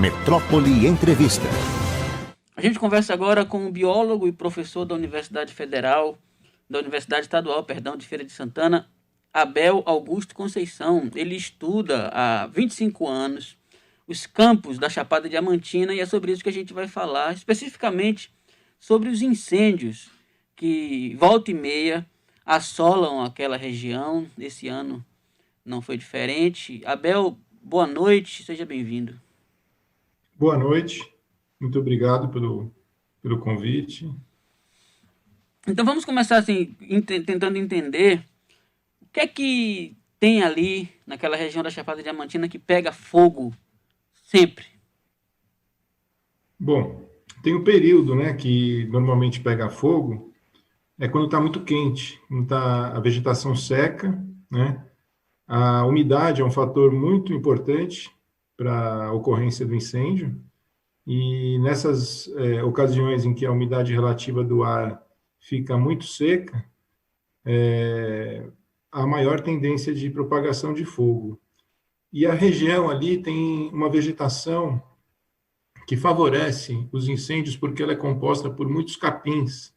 Metrópole Entrevista. A gente conversa agora com um biólogo e professor da Universidade Estadual, de Feira de Santana, Abel Augusto Conceição. Ele estuda há 25 anos os campos da Chapada Diamantina e é sobre isso que a gente vai falar, especificamente sobre os incêndios que volta e meia assolam aquela região. Esse ano não foi diferente. Abel, boa noite, seja bem-vindo. Boa noite, muito obrigado pelo convite. Então vamos começar assim, tentando entender o que é que tem ali naquela região da Chapada Diamantina que pega fogo sempre. Bom, tem um período, né, que normalmente pega fogo, é quando está muito quente, quando tá a vegetação seca, né? A umidade é um fator muito importante para a ocorrência do incêndio, e nessas ocasiões em que a umidade relativa do ar fica muito seca, há maior tendência de propagação de fogo. E a região ali tem uma vegetação que favorece os incêndios porque ela é composta por muitos capins.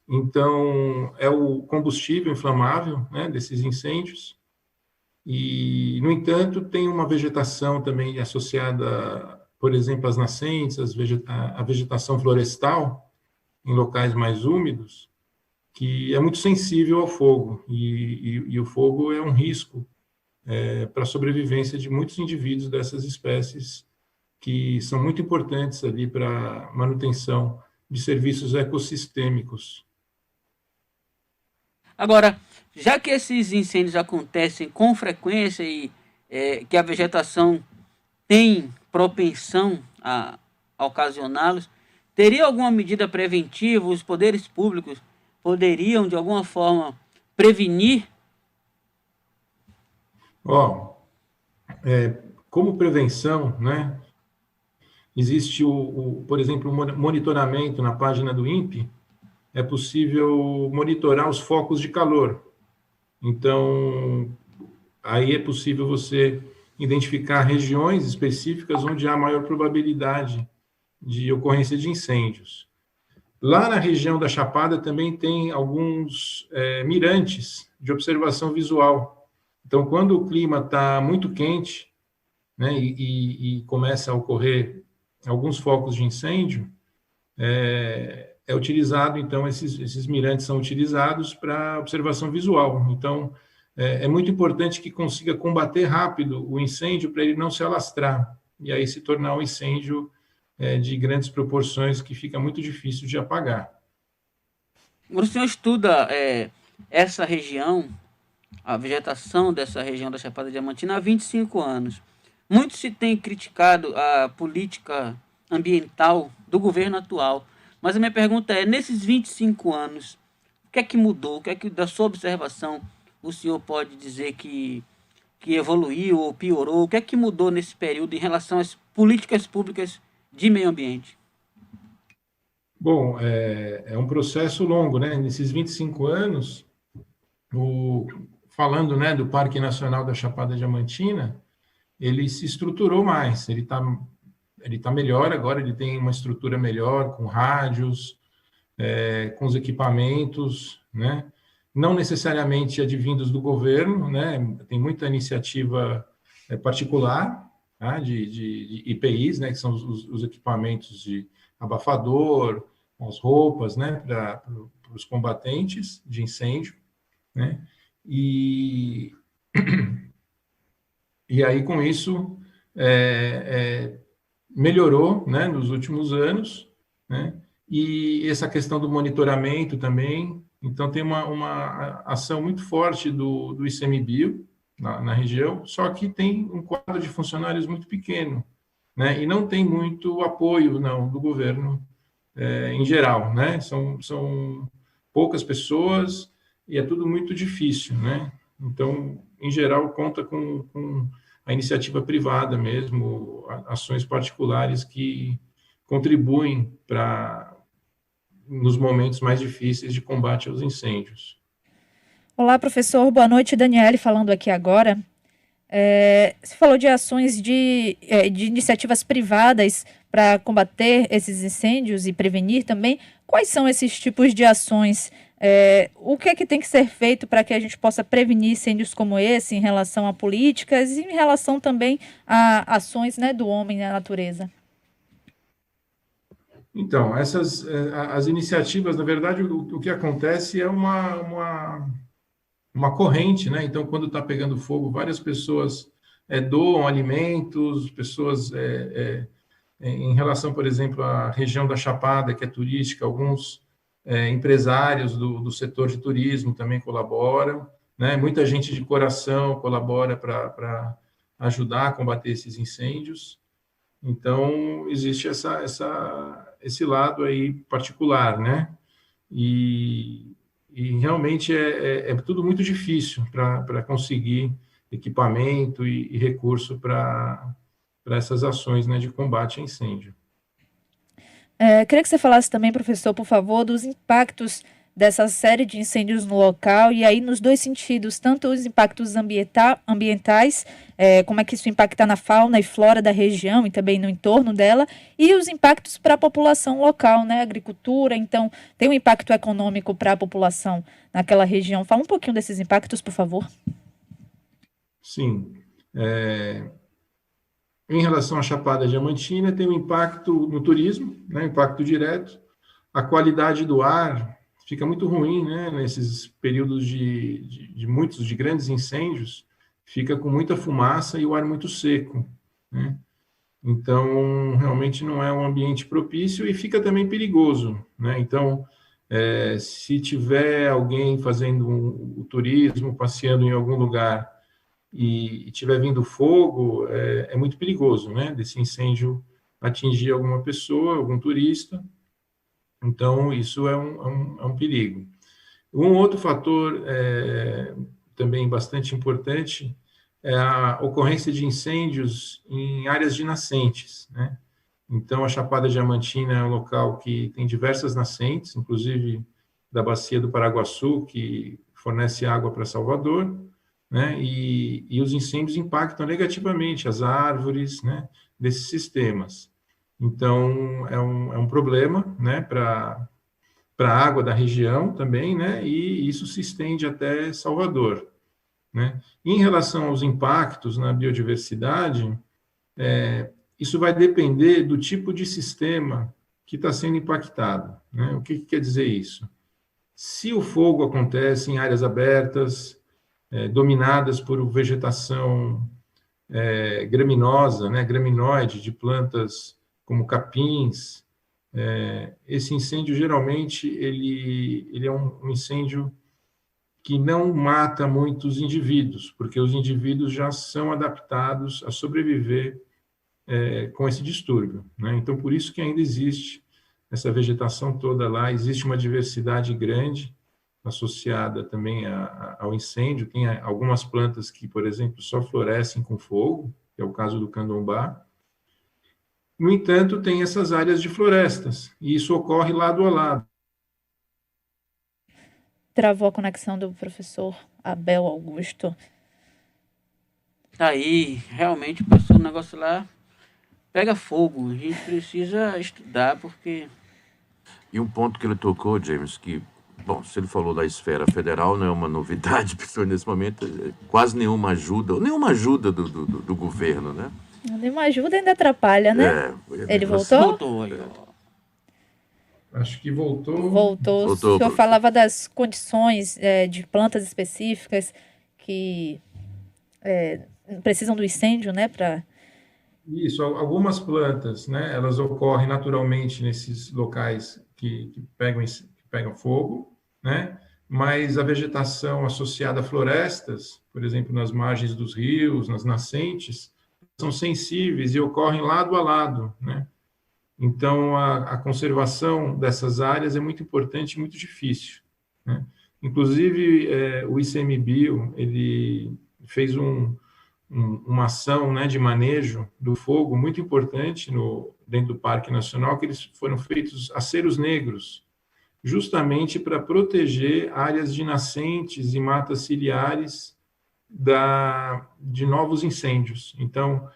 Então, é o combustível inflamável, né, desses incêndios. E, no entanto, tem uma vegetação também associada, por exemplo, às nascentes, a vegetação florestal, em locais mais úmidos, que é muito sensível ao fogo. E o fogo é um risco para a sobrevivência de muitos indivíduos dessas espécies, que são muito importantes ali para a manutenção de serviços ecossistêmicos. Agora, já que esses incêndios acontecem com frequência e que a vegetação tem propensão a ocasioná-los, teria alguma medida preventiva? Os poderes públicos poderiam, de alguma forma, prevenir? Como prevenção, né, existe, por exemplo, o monitoramento na página do INPE. É possível monitorar os focos de calor. Então, aí é possível você identificar regiões específicas onde há maior probabilidade de ocorrência de incêndios. Lá na região da Chapada também tem alguns mirantes de observação visual. Então, quando o clima está muito quente, né, e começa a ocorrer alguns focos de incêndio, é utilizado, então, esses mirantes são utilizados para observação visual. Então, é muito importante que consiga combater rápido o incêndio para ele não se alastrar, e aí se tornar um incêndio de grandes proporções que fica muito difícil de apagar. O senhor estuda essa região, a vegetação dessa região da Chapada Diamantina há 25 anos. Muito se tem criticado a política ambiental do governo atual. Mas a minha pergunta é, nesses 25 anos, o que é que mudou? O que é que, da sua observação, o senhor pode dizer que evoluiu ou piorou? O que é que mudou nesse período em relação às políticas públicas de meio ambiente? Bom, é um processo longo, né? Nesses 25 anos, falando, né, do Parque Nacional da Chapada Diamantina, ele se estruturou mais, ele está melhor agora, ele tem uma estrutura melhor, com rádios, com os equipamentos, né? Não necessariamente advindos do governo, né? Tem muita iniciativa particular, tá? de IPIs, né? Que são os equipamentos de abafador, as roupas, né? Para os combatentes de incêndio, né? E aí, com isso, melhorou, né, nos últimos anos, né, e essa questão do monitoramento também. Então, tem uma ação muito forte do ICMBio na região, só que tem um quadro de funcionários muito pequeno, né, e não tem muito apoio, não, do governo em geral, né, são poucas pessoas e é tudo muito difícil, né. Então, em geral, conta com a iniciativa privada mesmo, ações particulares que contribuem nos momentos mais difíceis de combate aos incêndios. Olá, professor. Boa noite. Daniele falando aqui agora. Você falou de ações de iniciativas privadas para combater esses incêndios e prevenir também. Quais são esses tipos de ações? O que é que tem que ser feito para que a gente possa prevenir incêndios como esse em relação a políticas e em relação também a ações, né, do homem na natureza? Então, as iniciativas, na verdade, o que acontece é uma corrente, né? Então, quando está pegando fogo, várias pessoas doam alimentos, pessoas em relação, por exemplo, à região da Chapada, que é turística, alguns empresários do setor de turismo também colaboram, né? Muita gente de coração colabora para ajudar a combater esses incêndios. Então, existe esse lado aí particular, né? E realmente é tudo muito difícil para conseguir equipamento e recurso para essas ações, né, de combate a incêndio. Queria que você falasse também, professor, por favor, dos impactos dessa série de incêndios no local, e aí nos dois sentidos, tanto os impactos ambientais, como é que isso impacta na fauna e flora da região e também no entorno dela, e os impactos para a população local, né, agricultura, então tem um impacto econômico para a população naquela região. Fala um pouquinho desses impactos, por favor. Sim. Em relação à Chapada Diamantina, tem um impacto no turismo, né, impacto direto, a qualidade do ar fica muito ruim, né? Nesses períodos de grandes incêndios, fica com muita fumaça e o ar muito seco, né? Então, realmente não é um ambiente propício e fica também perigoso, né? Então, se tiver alguém fazendo o turismo, passeando em algum lugar e tiver vindo fogo, é muito perigoso, né? Desse incêndio atingir alguma pessoa, algum turista. Então, isso é um perigo. Um outro fator também bastante importante é a ocorrência de incêndios em áreas de nascentes, né? Então, a Chapada Diamantina é um local que tem diversas nascentes, inclusive da Bacia do Paraguaçu, que fornece água para Salvador, né? E os incêndios impactam negativamente as árvores, né, desses sistemas. Então, é um problema, né, para a água da região também, né, e isso se estende até Salvador, né. Em relação aos impactos na biodiversidade, isso vai depender do tipo de sistema que está sendo impactado, né. O que quer dizer isso? Se o fogo acontece em áreas abertas, dominadas por vegetação graminosa, né, graminoide, de plantas como capins, esse incêndio geralmente ele é um incêndio que não mata muitos indivíduos, porque os indivíduos já são adaptados a sobreviver com esse distúrbio, né? Então, por isso que ainda existe essa vegetação toda lá, existe uma diversidade grande associada também ao incêndio. Tem algumas plantas que, por exemplo, só florescem com fogo, que é o caso do candombá. No entanto, tem essas áreas de florestas, e isso ocorre lado a lado. Travou a conexão do professor Abel Augusto. Aí, realmente, passou o negócio lá, pega fogo. A gente precisa estudar, porque... E um ponto que ele tocou, James, que, bom, se ele falou da esfera federal, não é uma novidade, porque nesse momento quase nenhuma ajuda do governo, né? Nenhuma ajuda ainda atrapalha, né? Ele voltou? Voltou aí, ó. Acho que voltou. Voltou. O senhor falava das condições de plantas específicas que precisam do incêndio, né? Isso, algumas plantas, né? Elas ocorrem naturalmente nesses locais que pegam fogo, né? Mas a vegetação associada a florestas, por exemplo, nas margens dos rios, nas nascentes, são sensíveis e ocorrem lado a lado, né? Então, a conservação dessas áreas é muito importante e muito difícil, né? Inclusive, o ICMBio, ele fez uma ação, né, de manejo do fogo muito importante dentro do Parque Nacional, que eles foram feitos aceros negros, justamente para proteger áreas de nascentes e matas ciliares de novos incêndios. Então,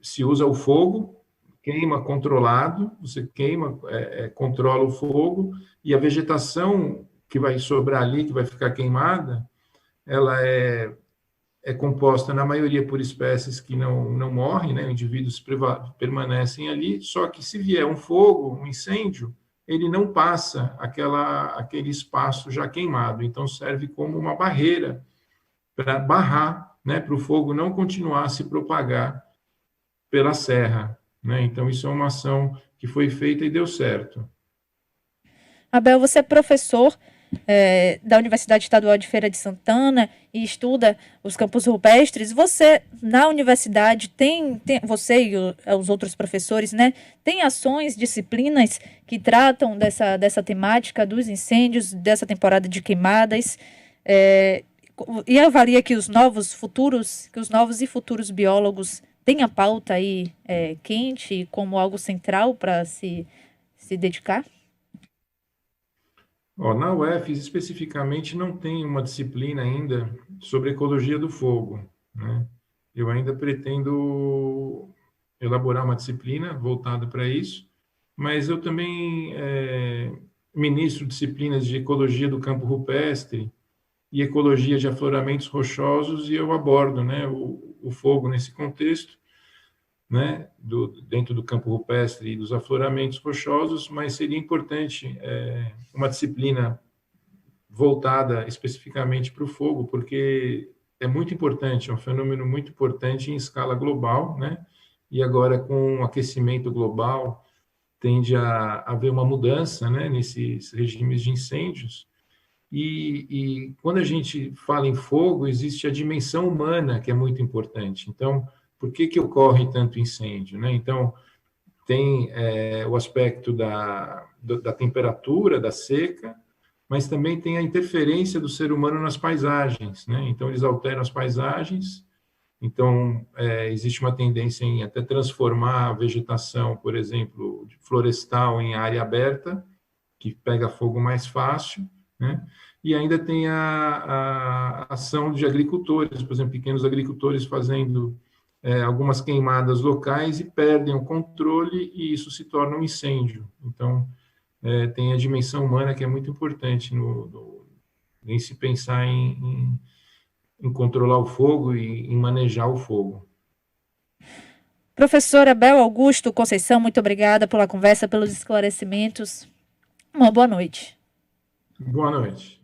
se usa o fogo, queima controlado, você queima, controla o fogo, e a vegetação que vai sobrar ali, que vai ficar queimada, ela é composta, na maioria, por espécies que não morrem, né? Indivíduos permanecem ali, só que se vier um fogo, um incêndio, ele não passa aquele espaço já queimado, então serve como uma barreira para barrar, né? Para o fogo não continuar a se propagar pela serra, né? Então, isso é uma ação que foi feita e deu certo. Abel, você é professor da Universidade Estadual de Feira de Santana e estuda os campos rupestres. Você, na universidade, você e os outros professores, né, tem ações, disciplinas que tratam dessa temática dos incêndios, dessa temporada de queimadas, e avalia que os novos e futuros biólogos têm a pauta aí quente como algo central para se dedicar? Na UFES, especificamente, não tem uma disciplina ainda sobre ecologia do fogo, né? Eu ainda pretendo elaborar uma disciplina voltada para isso, mas eu também ministro disciplinas de ecologia do campo rupestre e ecologia de afloramentos rochosos, e eu abordo, né, o fogo nesse contexto, né, dentro do campo rupestre e dos afloramentos rochosos, mas seria importante uma disciplina voltada especificamente para o fogo, porque é muito importante, é um fenômeno muito importante em escala global, né? E agora, com o aquecimento global, tende a haver uma mudança, né, nesses regimes de incêndios. E quando a gente fala em fogo, existe a dimensão humana, que é muito importante. Então, por que ocorre tanto incêndio, né? Então, tem o aspecto da temperatura, da seca, mas também tem a interferência do ser humano nas paisagens, né? Então, eles alteram as paisagens. Então, existe uma tendência em até transformar a vegetação, por exemplo, florestal em área aberta, que pega fogo mais fácil, né? E ainda tem a ação de agricultores, por exemplo, pequenos agricultores fazendo algumas queimadas locais e perdem o controle, e isso se torna um incêndio. Então, tem a dimensão humana, que é muito importante em se pensar em controlar o fogo e em manejar o fogo. Professor Abel Augusto Conceição, muito obrigada pela conversa, pelos esclarecimentos. Uma boa noite. Boa noite.